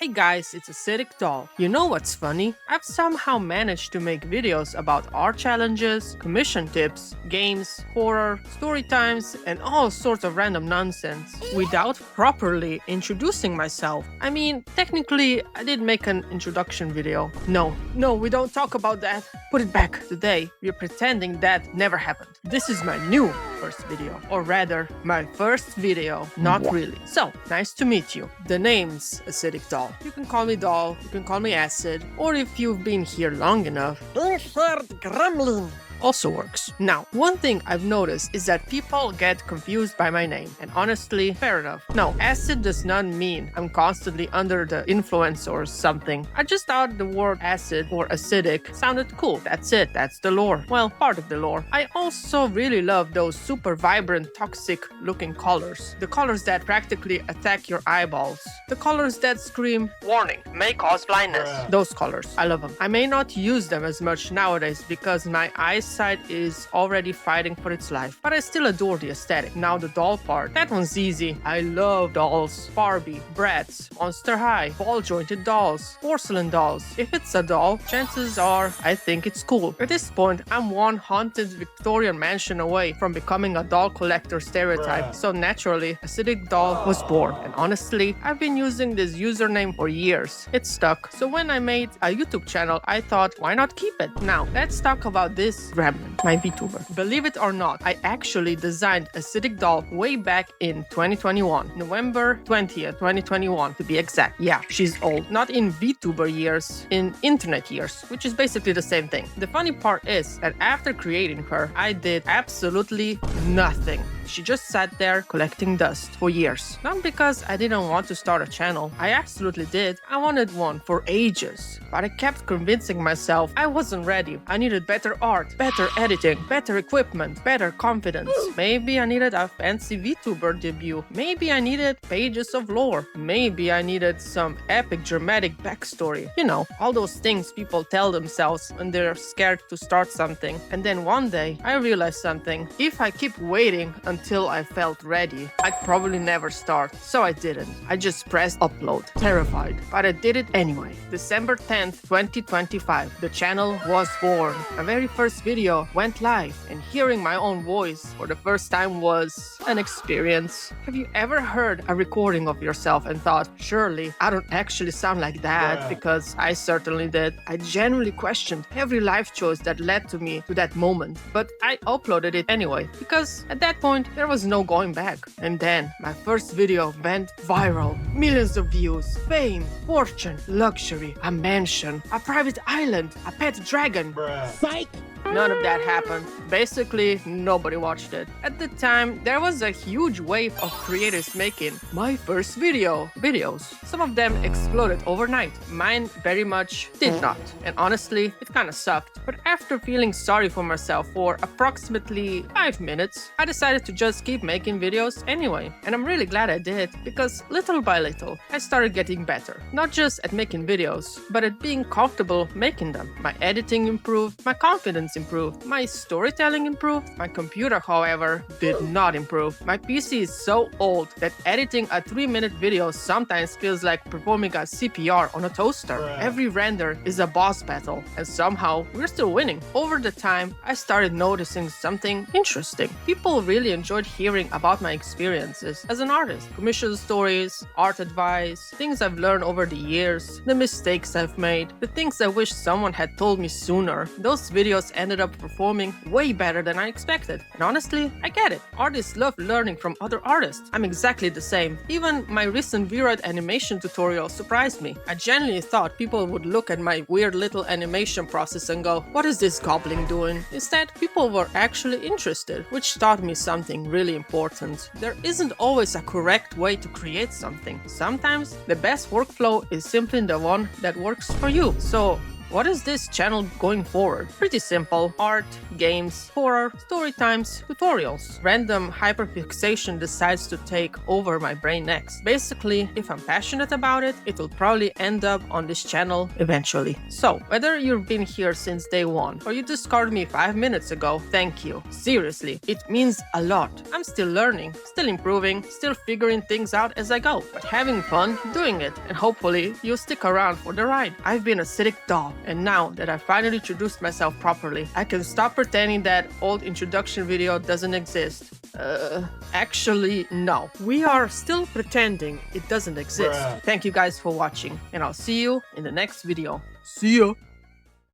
Hey guys, it's Acidic Doll. You know what's funny? I've somehow managed to make videos about art challenges, commission tips, games, horror, story times, and all sorts of random nonsense without properly introducing myself. I mean, technically, I did make an introduction video. No, we don't talk about that. Put it back. Today, we're pretending that never happened. This is my new first video, or rather, my first video. Not really. So, nice to meet you. The name's Acidic Doll. You can call me Doll, you can call me Acid, or if you've been here long enough, Gremlin also works. Now, one thing I've noticed is that people get confused by my name, and honestly, fair enough. No, acid does not mean I'm constantly under the influence or something. I just thought the word acid or acidic sounded cool. That's it, that's the lore. Well, part of the lore. I also really love those super vibrant, toxic looking colors. The colors that practically attack your eyeballs. The colors that scream, warning, may cause blindness. Those colors, I love them. I may not use them as much nowadays because my eyesight is already fighting for its life, but I still adore the aesthetic. Now the doll part, that one's easy. I love dolls, Barbie, Bratz, Monster High, ball-jointed dolls, porcelain dolls. If it's a doll, chances are I think it's cool. At this point, I'm one haunted Victorian mansion away from becoming a doll collector stereotype, so naturally, Acidic Doll was born, and honestly, I've been using this username for years. It stuck, so when I made a YouTube channel, I thought, why not keep it? Now, let's talk about this Gremlin, my VTuber. Believe it or not, I actually designed Acidic Doll way back in 2021. November 20th, 2021 to be exact. Yeah, she's old. Not in VTuber years, in internet years, which is basically the same thing. The funny part is that after creating her, I did absolutely nothing. She just sat there collecting dust for years. Not because I didn't want to start a channel. I absolutely did. I wanted one for ages. But I kept convincing myself I wasn't ready. I needed better art, better editing, better equipment, better confidence. Maybe I needed a fancy VTuber debut. Maybe I needed pages of lore. Maybe I needed some epic dramatic backstory. You know, all those things people tell themselves when they're scared to start something. And then one day, I realized something. If I keep waiting until I felt ready, I'd probably never start. So I didn't. I just pressed upload, terrified. But I did it anyway. December 10th, 2025, the channel was born. My very first video went live, and hearing my own voice for the first time was an experience. Have you ever heard a recording of yourself and thought, surely I don't actually sound like that? Because I certainly did. I genuinely questioned every life choice that led to me to that moment. But I uploaded it anyway, because at that point, there was no going back. And then my first video went viral. Millions of views, fame, fortune, luxury, a mansion, a private island, a pet dragon. Psych! None of that happened. Basically, nobody watched it. At the time, there was a huge wave of creators making my first videos. Some of them exploded overnight. Mine very much did not. And honestly, it kinda sucked. But after feeling sorry for myself for approximately 5 minutes, I decided to just keep making videos anyway. And I'm really glad I did, because little by little, I started getting better. Not just at making videos, but at being comfortable making them. My editing improved, my confidence improved, my storytelling improved. My computer, however, did not improve. My PC is so old that editing a 3-minute video sometimes feels like performing a CPR on a toaster. Every render is a boss battle, and somehow we're still winning. Over the time, I started noticing something interesting. People really enjoyed hearing about my experiences as an artist. Commission stories, art advice, things I've learned over the years, the mistakes I've made, the things I wish someone had told me sooner. Those videos ended up performing way better than I expected. And honestly, I get it. Artists love learning from other artists. I'm exactly the same. Even my recent vroid animation tutorial surprised me. I genuinely thought people would look at my weird little animation process and go, what is this goblin doing? Instead, people were actually interested, which taught me something really important. There isn't always a correct way to create something. Sometimes the best workflow is simply the one that works for you. So What is this channel going forward? Pretty simple. Art, games, horror, story times, tutorials. Random hyperfixation decides to take over my brain next. Basically, if I'm passionate about it, it will probably end up on this channel eventually. So, whether you've been here since day one or you discovered me 5 minutes ago, thank you. Seriously, it means a lot. I'm still learning, still improving, still figuring things out as I go, but having fun doing it, and hopefully you'll stick around for the ride. I've been a acidic doll, and now that I finally introduced myself properly, I can stop pretending that old introduction video doesn't exist. Actually, no. We are still pretending it doesn't exist. Thank you guys for watching, and I'll see you in the next video. See ya!